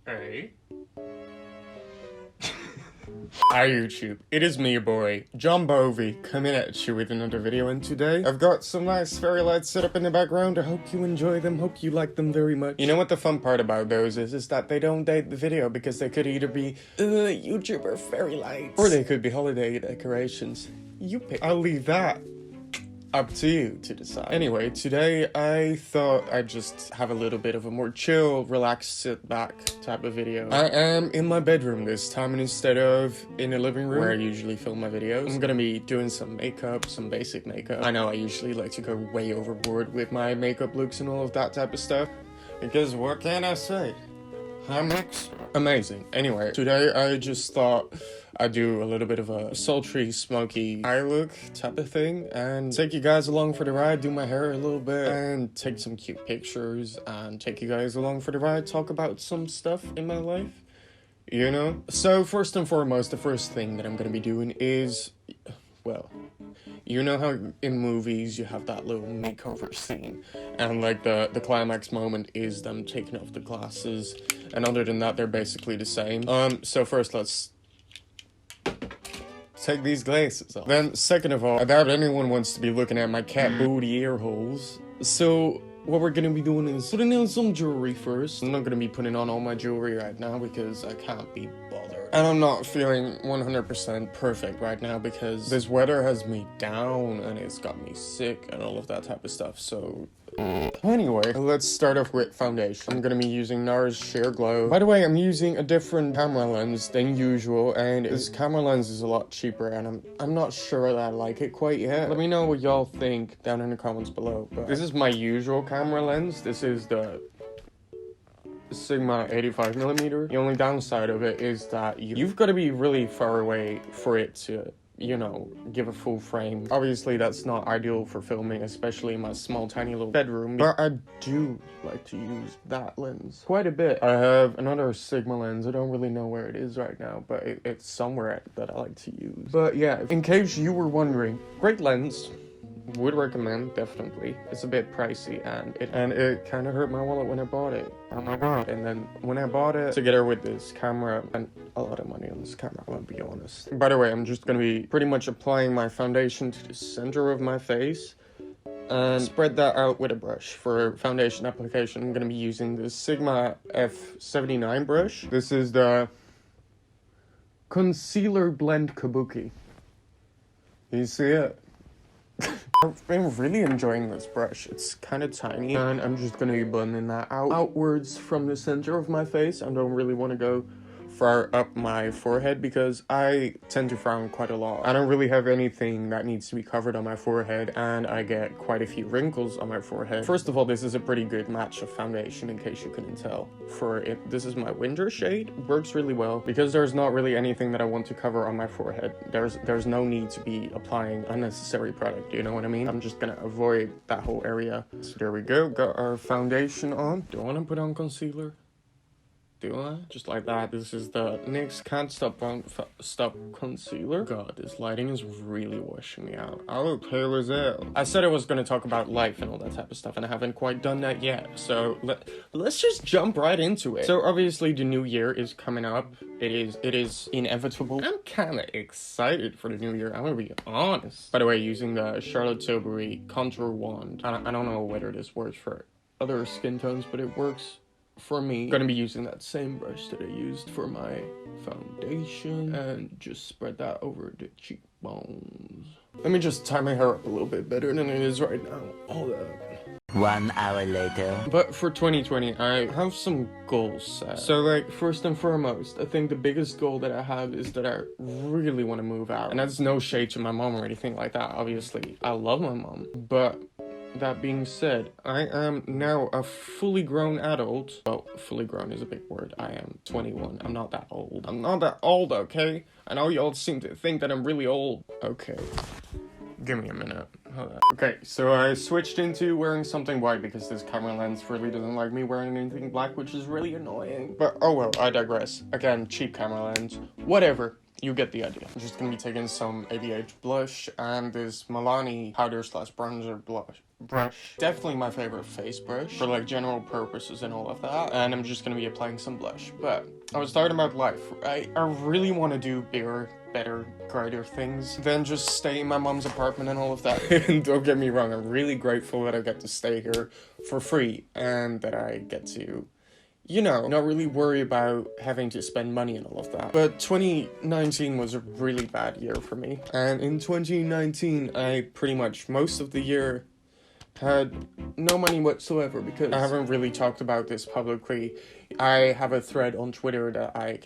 Hey. Hi YouTube, it is me, your boy, John Bovey, coming at you with another video, and today I've got some nice fairy lights set up in the background. I hope you enjoy them, hope you like them very much. You know what the fun part about those is that they don't date the video, because they could either be YouTuber fairy lights, or they could be holiday decorations. You pick. I'll leave that up to you to decide. Anyway, today I thought I'd just have a little bit of a more chill, relaxed, sit back type of video. I am in my bedroom this time, and instead of in the living room where I usually film my videos, I'm gonna be doing some makeup, some basic makeup. I know I usually like to go way overboard with my makeup looks and all of that type of stuff, because what can I say? I'm amazing. Anyway, today I just thought I'd do a little bit of a sultry, smoky eye look type of thing, and take you guys along for the ride, do my hair a little bit, and take some cute pictures, and take you guys along for the ride, talk about some stuff in my life, you know? So first and foremost, the first thing that I'm gonna be doing is, well, you know how in movies you have that little makeover scene, and like the climax moment is them taking off the glasses, and other than that they're basically the same. So first let's take these glasses off. Then second of all, I doubt anyone wants to be looking at my cat booty ear holes, so what we're gonna be doing is putting on some jewelry first. I'm not gonna be putting on all my jewelry right now because I can't be bothered. And I'm not feeling 100% perfect right now because this weather has me down and it's got me sick and all of that type of stuff, so anyway, let's start off with foundation. I'm gonna be using NARS Sheer Glow. By the way, I'm using a different camera lens than usual, and this camera lens is a lot cheaper, and I'm not sure that I like it quite yet. Let me know what y'all think down in the comments below. But this is my usual camera lens. This is the Sigma 85mm. The only downside of it is that you've got to be really far away for it to, you know, give a full frame. Obviously that's not ideal for filming, especially in my small tiny little bedroom, but I do like to use that lens quite a bit. I have another Sigma lens. I don't really know where it is right now, but it's somewhere that I like to use. But yeah, in case you were wondering, great lens, would recommend, definitely. It's a bit pricey, and it kind of hurt my wallet when I bought it. Oh my god. And then when I bought it together with this camera, and a lot of money on this camera, I'm gonna be honest. By the way, I'm just gonna be pretty much applying my foundation to the center of my face and spread that out with a brush. For foundation application, I'm gonna be using the Sigma F79 brush. This is the Concealer Blend Kabuki. You see it? I've been really enjoying this brush. It's kind of tiny, and I'm just going to be blending that outwards from the center of my face. I don't really want to go far up my forehead because I tend to frown quite a lot. I don't really have anything that needs to be covered on my forehead, and I get quite a few wrinkles on my forehead. First of all, this is a pretty good match of foundation, in case you couldn't tell. For it, this is my winter shade. It works really well because there's not really anything that I want to cover on my forehead. There's no need to be applying unnecessary product, you know what I mean? I'm just gonna avoid that whole area. So there we go, got our foundation on. Do I want to put on concealer? Do I? Just like that. This is the NYX Can't Stop Concealer. God, this lighting is really washing me out. I look pale as hell. I said I was going to talk about life and all that type of stuff, and I haven't quite done that yet. So let's just jump right into it. So obviously the new year is coming up. It is inevitable. I'm kind of excited for the new year. I'm going to be honest. By the way, using the Charlotte Tilbury contour wand. I don't know whether this works for other skin tones, but it works for me. I'm gonna be using that same brush that I used for my foundation and just spread that over the cheekbones. Let me just tie my hair up a little bit better than it is right now. Hold up. 1 hour later. But for 2020, I have some goals set. So like, first and foremost, I think the biggest goal that I have is that I really want to move out. And that's no shade to my mom or anything like that. Obviously, I love my mom. But that being said, I am now a fully grown adult. Well, fully grown is a big word. I am 21. I'm not that old. I'm not that old, okay? I know y'all seem to think that I'm really old. Okay. Give me a minute. Hold on. Okay, so I switched into wearing something white because this camera lens really doesn't like me wearing anything black, which is really annoying. But oh well, I digress. Again, cheap camera lens. Whatever. You get the idea. I'm just gonna be taking some ABH blush and this Milani powder slash bronzer blush. brush. Definitely my favorite face brush for like general purposes and all of that. And I'm just gonna be applying some blush. But I was talking about life. I really want to do bigger, better, greater things than just stay in my mom's apartment and all of that. And don't get me wrong, I'm really grateful that I get to stay here for free and that I get to, you know, not really worry about having to spend money and all of that. But 2019 was a really bad year for me. And in 2019, I pretty much most of the year had no money whatsoever because I haven't really talked about this publicly. I have a thread on Twitter that I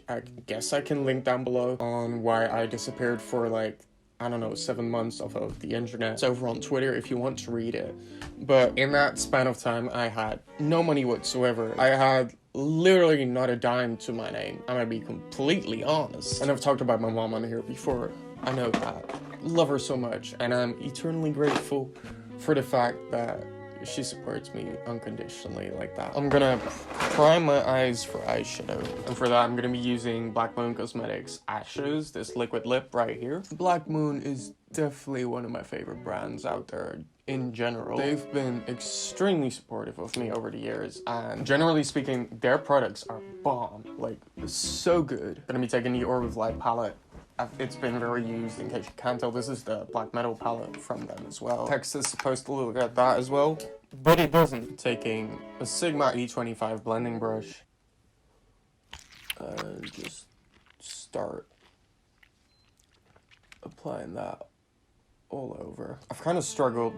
guess I can link down below on why I disappeared for like, I don't know, 7 months off of the internet. It's over on Twitter if you want to read it. But in that span of time, I had no money whatsoever. I had literally not a dime to my name. I'm gonna be completely honest. And I've talked about my mom on here before. I know that. Love her so much. And I'm eternally grateful for the fact that she supports me unconditionally like that. I'm gonna prime my eyes for eyeshadow. And for that, I'm gonna be using Black Moon Cosmetics Ashes, this liquid lip right here. Black Moon is definitely one of my favorite brands out there in general. They've been extremely supportive of me over the years, and generally speaking, their products are bomb. Like, so good. Gonna be taking the Orb of Light palette. It's been very used, in case you can't tell. This is the Black Metal palette from them as well. Text is supposed to look at that as well, but it doesn't. Taking a Sigma E25 blending brush, just start applying that all over. I've kind of struggled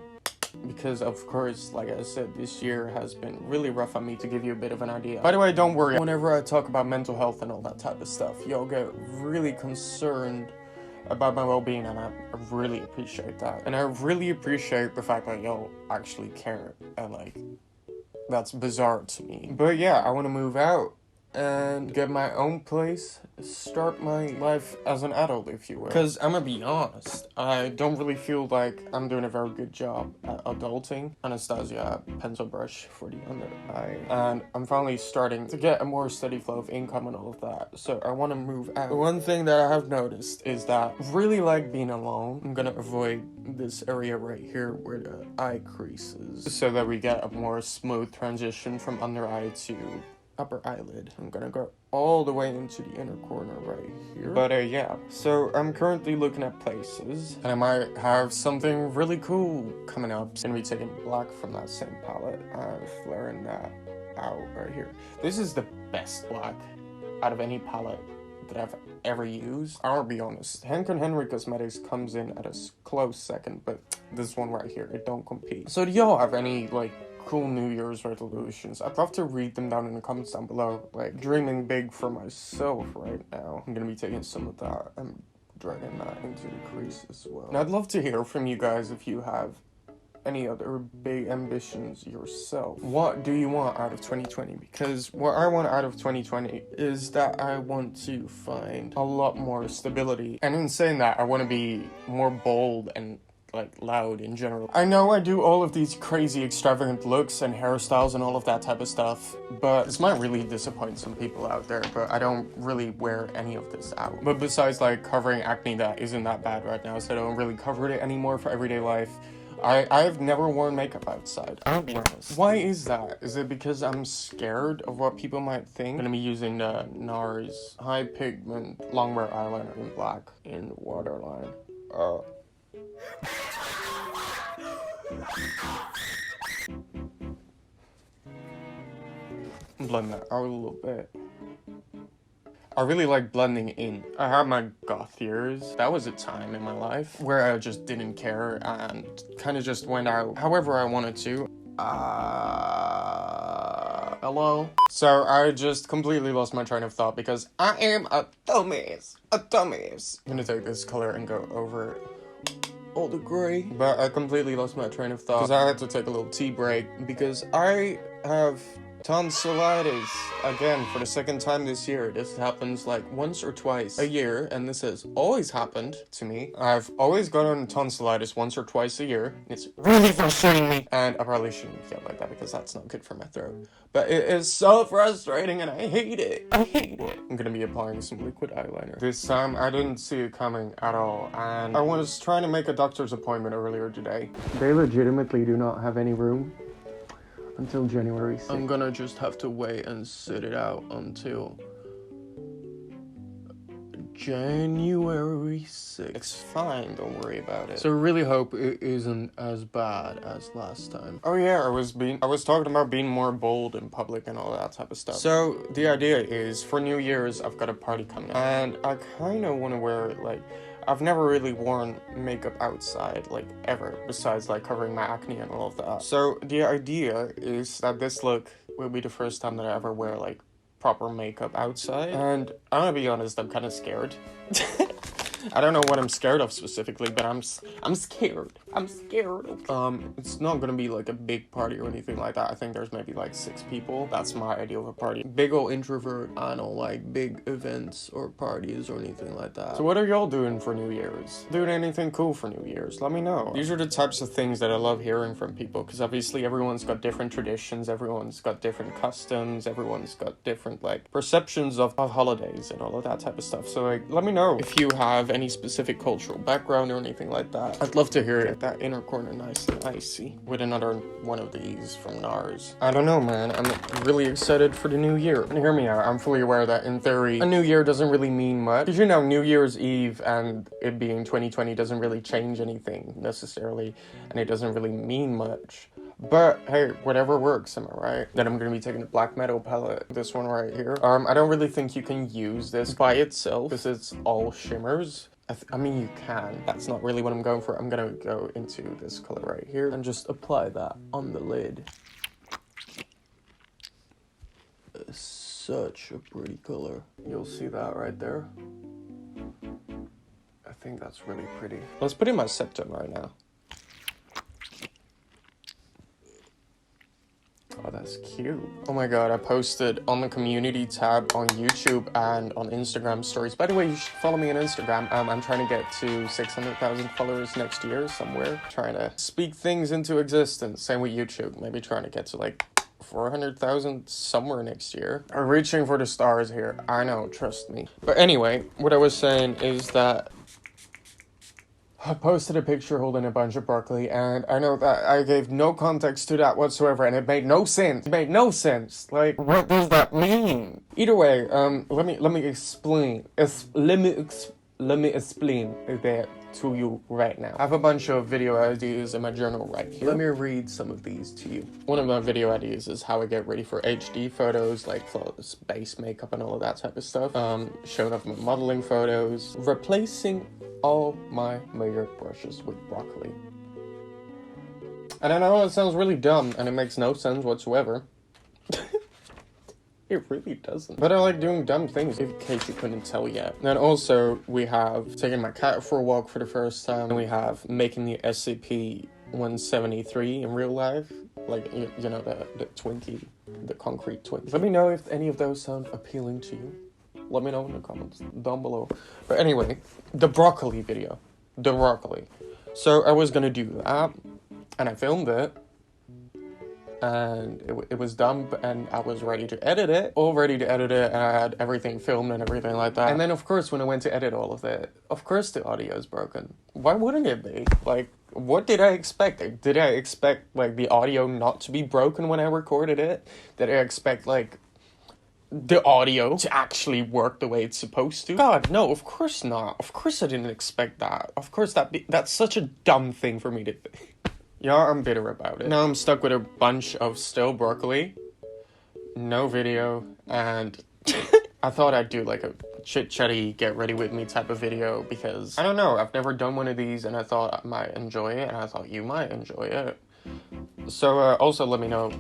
because, of course, like I said, this year has been really rough on me, to give you a bit of an idea. By the way, don't worry. Whenever I talk about mental health and all that type of stuff, y'all get really concerned about my well-being, and I really appreciate that. And I really appreciate the fact that y'all actually care, and like, that's bizarre to me. But yeah, I want to move out and get my own place, start my life as an adult, if you will. Because I'm gonna be honest, I don't really feel like I'm doing a very good job at adulting. Anastasia pencil brush for the under eye. And I'm finally starting to get a more steady flow of income and all of that. So I want to move out. The one thing that I have noticed is that I really like being alone. I'm gonna avoid this area right here where the eye creases, so that we get a more smooth transition from under eye to upper eyelid. I'm gonna go all the way into the inner corner right here. But yeah, so I'm currently looking at places, and I might have something really cool coming up. Gonna be taking black from that same palette and flaring that out right here. This is the best black out of any palette that I've ever used. I'll be honest, Hank & Henry Cosmetics comes in at a close second, but this one right here, it don't compete. So do y'all have any like cool New Year's resolutions? I'd love to read them down in the comments down below. Like, dreaming big for myself right now. I'm gonna be taking some of that and dragging that into the crease as well. And I'd love to hear from you guys if you have any other big ambitions yourself. What do you want out of 2020? Because what I want out of 2020 is that I want to find a lot more stability. And in saying that, I want to be more bold and like loud in general. I know I do all of these crazy extravagant looks and hairstyles and all of that type of stuff, but this might really disappoint some people out there, but I don't really wear any of this out. But besides like covering acne that isn't that bad right now, so I don't really cover it anymore for everyday life, I've never worn makeup outside. I'll be honest. Why is that? Is it because I'm scared of what people might think? I'm gonna be using the NARS High Pigment Longwear Eyeliner in black in waterline. Blend that out a little bit. I really like blending in. I had my goth years. That was a time in my life where I just didn't care and kind of just went out however I wanted to. Hello? So I just completely lost my train of thought because I am a dumbass. I'm gonna take this color and go over all the gray. But I completely lost my train of thought because I had to take a little tea break because I have Tonsillitis. Again, for the second time this year. This happens like once or twice a year, and this has always happened to me. I've always gotten tonsillitis once or twice a year. It's really frustrating me. And I probably shouldn't yell like that because that's not good for my throat. But it is so frustrating and I hate it. I hate it. I'm gonna be applying some liquid eyeliner. This time I didn't see it coming at all, and I was trying to make a doctor's appointment earlier today. They legitimately do not have any room until January 6th. I'm gonna just have to wait and sit it out until January 6th. It's fine, don't worry about it. So I really hope it isn't as bad as last time. Oh yeah, I was talking about being more bold in public and all that type of stuff. So the idea is, for New Year's, I've got a party coming up, and I kind of want to wear, like, I've never really worn makeup outside, like, ever, besides, like, covering my acne and all of that. So the idea is that this look will be the first time that I ever wear, like, proper makeup outside. And I'm gonna be honest, I'm kind of scared. I don't know what I'm scared of specifically, but I'm scared. I'm scared. It's not gonna be like a big party or anything like that. I think there's maybe like 6 people. That's my idea of a party. Big ol' introvert. I don't like big events or parties or anything like that. So what are y'all doing for New Year's? Doing anything cool for New Year's? Let me know. These are the types of things that I love hearing from people, because obviously everyone's got different traditions, everyone's got different customs, everyone's got different like perceptions of holidays and all of that type of stuff. So like, let me know if you have any specific cultural background or anything like that. I'd love to hear it. That inner corner nice and icy with another one of these from NARS. I don't know, man. I'm really excited for the new year. And hear me out. I'm fully aware that in theory, a new year doesn't really mean much. Because you know, New Year's Eve and it being 2020 doesn't really change anything necessarily. And it doesn't really mean much. But hey, whatever works, am I right? Then I'm gonna be taking the Black Metal palette, this one right here. I don't really think you can use this by itself because it's all shimmers. I mean, you can. That's not really what I'm going for. I'm gonna go into this color right here and just apply that on the lid. Such a pretty color. You'll see that right there. I think that's really pretty. Let's put in my septum right now. Oh, that's cute. Oh my god, I posted on the community tab on YouTube and on Instagram stories. By the way, you should follow me on Instagram. I'm trying to get to 600,000 followers next year somewhere. Trying to speak things into existence. Same with YouTube. Maybe trying to get to like 400,000 somewhere next year. I'm reaching for the stars here. I know, trust me. But anyway, what I was saying is that I posted a picture holding a bunch of broccoli, and I know that I gave no context to that whatsoever, and it made no sense. It made no sense. Like, what does that mean? Either way, let me explain. Let me explain that to you right now. I have a bunch of video ideas in my journal right here. Let me read some of these to you. One of my video ideas is how I get ready for HD photos, like flawless base makeup and all of that type of stuff. Showing off my modeling photos. Replacing all my makeup brushes with broccoli. And I know it sounds really dumb and it makes no sense whatsoever. It really doesn't. But I like doing dumb things, in case you couldn't tell yet. And then also, we have taking my cat for a walk for the first time. And we have making the SCP-173 in real life. Like, you know, the Twinkie, the concrete Twinkie. Let me know if any of those sound appealing to you. Let me know in the comments down below. But anyway, the broccoli video. The broccoli. So I was gonna do that, and I filmed it. And it was done, and I was ready to edit it. All ready to edit it, and I had everything filmed and everything like that. And then, of course, when I went to edit all of it, of course the audio is broken. Why wouldn't it be? Like, what did I expect? Did I expect, like, the audio not to be broken when I recorded it? Did I expect, like, the audio to actually work the way it's supposed to? God, no, of course not. Of course I didn't expect that. Of course that's such a dumb thing for me to think. Yeah, I'm bitter about it. Now I'm stuck with a bunch of still broccoli, no video, and I thought I'd do like a chit-chatty, get ready with me type of video because, I don't know, I've never done one of these and I thought I might enjoy it and I thought you might enjoy it. So also let me know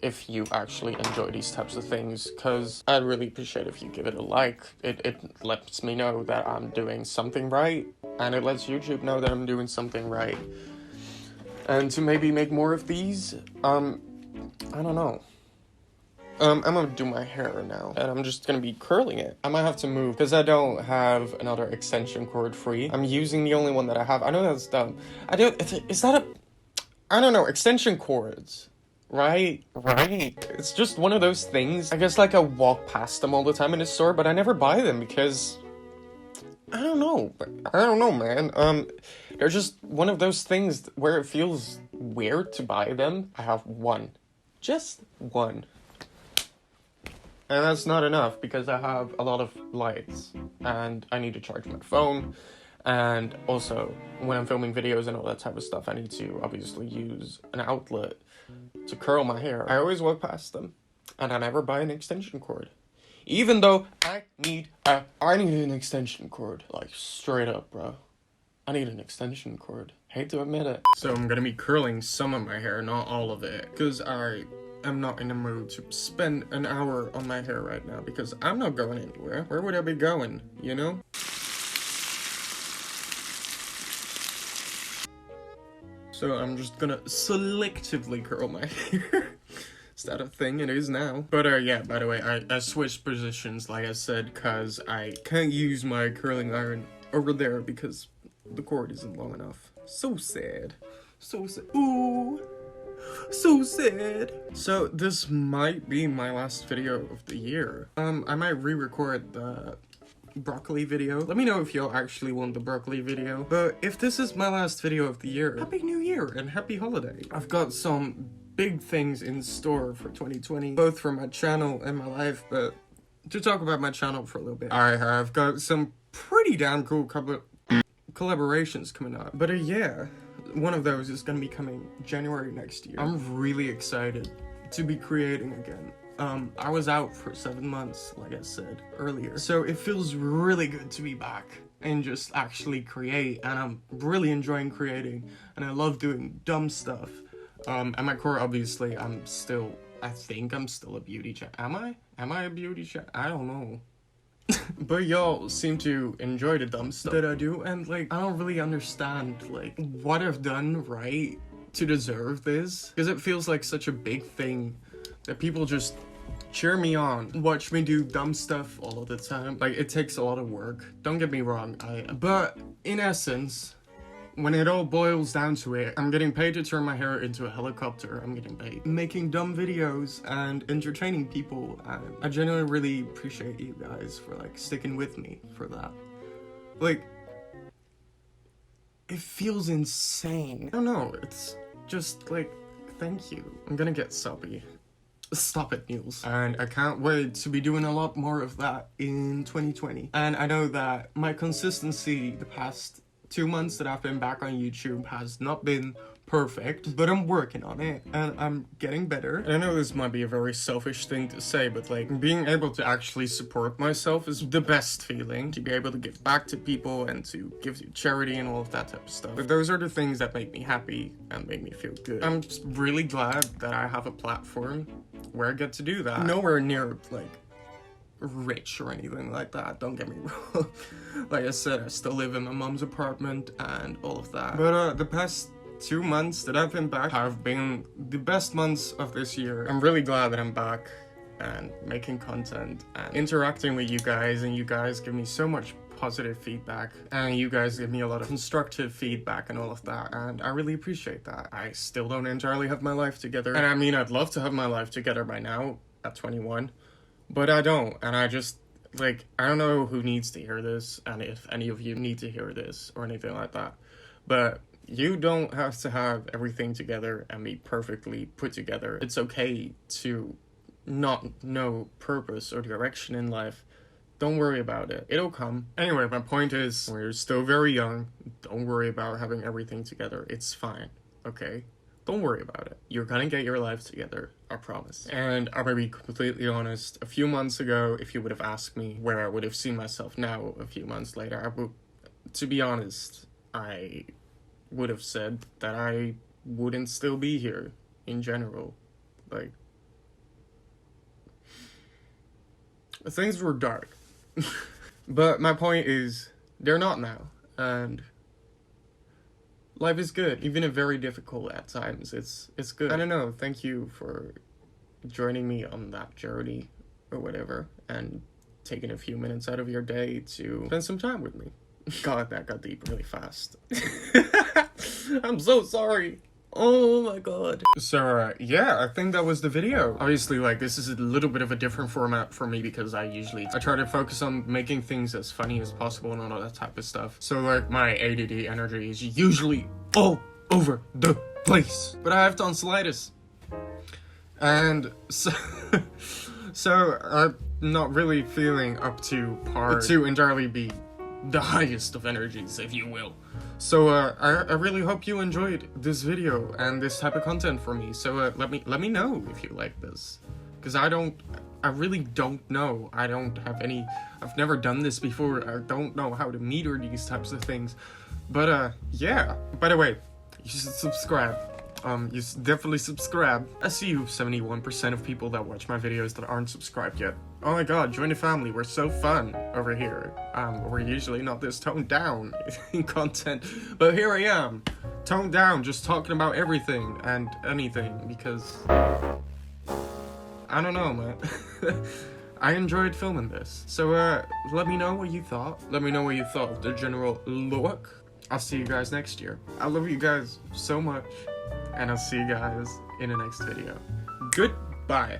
if you actually enjoy these types of things, because I'd really appreciate if you give it a like. It lets me know that I'm doing something right, and it lets YouTube know that I'm doing something right. And to maybe make more of these, I don't know. I'm gonna do my hair now, and I'm just gonna be curling it. I might have to move, because I don't have another extension cord free. I'm using the only one that I have. I know that's dumb. Is that a... I don't know, extension cords, right? It's just one of those things. I guess, like, I walk past them all the time in the store, but I never buy them because... I don't know, man. They're just one of those things where it feels weird to buy them. I have one. Just one. And that's not enough because I have a lot of lights and I need to charge my phone. And also, when I'm filming videos and all that type of stuff, I need to obviously use an outlet to curl my hair. I always walk past them and I never buy an extension cord. Even though I need an extension cord. Like, straight up, bro. I need an extension cord. Hate to admit it. So I'm gonna be curling some of my hair, not all of it. Because I am not in the mood to spend an hour on my hair right now. Because I'm not going anywhere. Where would I be going, you know? So I'm just gonna selectively curl my hair. Is that a thing? It is now. But yeah, by the way, I switched positions, like I said, because I can't use my curling iron over there because the cord isn't long enough. So sad. So sad. Ooh. So sad. So this might be my last video of the year. I might re-record the broccoli video. Let me know if y'all actually want the broccoli video. But if this is my last video of the year, Happy New Year and Happy Holiday. I've got some big things in store for 2020, both for my channel and my life, but to talk about my channel for a little bit, I have got some pretty damn cool collaborations coming up. But yeah, one of those is gonna be coming January next year. I'm really excited to be creating again. I was out for 7 months, like I said earlier, so it feels really good to be back and just actually create, and I'm really enjoying creating, and I love doing dumb stuff. At my core, obviously, I think I'm still a beauty chat. Am I? Am I a beauty chat? I don't know. But y'all seem to enjoy the dumb stuff that I do, and, like, I don't really understand, like, what I've done right to deserve this. Because it feels like such a big thing that people just cheer me on, watch me do dumb stuff all the time. Like, it takes a lot of work. Don't get me wrong, but in essence, when it all boils down to it, I'm getting paid to turn my hair into a helicopter. I'm getting paid making dumb videos and entertaining people. And I genuinely really appreciate you guys for, like, sticking with me for that. Like, it feels insane. I don't know, it's just, like, thank you. I'm gonna get soppy. Stop it, Niels. And I can't wait to be doing a lot more of that in 2020. And I know that my consistency the past 2 months that I've been back on YouTube has not been perfect, but I'm working on it and I'm getting better. And I know this might be a very selfish thing to say, but, like, being able to actually support myself is the best feeling. To be able to give back to people and to give to charity and all of that type of stuff. But those are the things that make me happy and make me feel good. I'm just really glad that I have a platform where I get to do that. Nowhere near, like, rich or anything like that, don't get me wrong. Like I said, I still live in my mom's apartment and all of that. But the past 2 months that I've been back have been the best months of this year. I'm really glad that I'm back and making content and interacting with you guys, and you guys give me so much positive feedback, and you guys give me a lot of constructive feedback and all of that, and I really appreciate that. I still don't entirely have my life together, and I mean, I'd love to have my life together by now at 21, but I don't, and I just, like, I don't know who needs to hear this, and if any of you need to hear this or anything like that, but you don't have to have everything together and be perfectly put together. It's okay to not know purpose or direction in life. Don't worry about it. It'll come. Anyway, my point is, when you're still very young, don't worry about having everything together. It's fine, okay? Don't worry about it. You're gonna get your life together, I promise. And I'm gonna be completely honest, a few months ago, if you would have asked me where I would have seen myself now a few months later, to be honest, I would have said that I wouldn't still be here in general. Like, things were dark. But my point is, they're not now, and life is good, even if very difficult at times. It's good. I don't know, thank you for joining me on that journey or whatever, and taking a few minutes out of your day to spend some time with me. God, that got deep really fast. I'm so sorry. Oh my god. So, yeah, I think that was the video. Obviously, like, this is a little bit of a different format for me because I try to focus on making things as funny as possible and all that type of stuff. So, like, my ADD energy is usually all over the place. But I have tonsillitis. And so, I'm not really feeling up to par to entirely be the highest of energies, if you will. So I really hope you enjoyed this video and this type of content for me. So let me know if you like this, because I really don't know. I don't have any. I've never done this before. I don't know how to meter these types of things. But yeah. By the way, you should subscribe. You definitely subscribe. I see you 71% of people that watch my videos that aren't subscribed yet. Oh my god, join the family. We're so fun over here. We're usually not this toned down in content, but here I am, toned down, just talking about everything and anything, because I don't know, man. I enjoyed filming this. So let me know what you thought. Let me know what you thought of the general look. I'll see you guys next year. I love you guys so much. And I'll see you guys in the next video. Goodbye.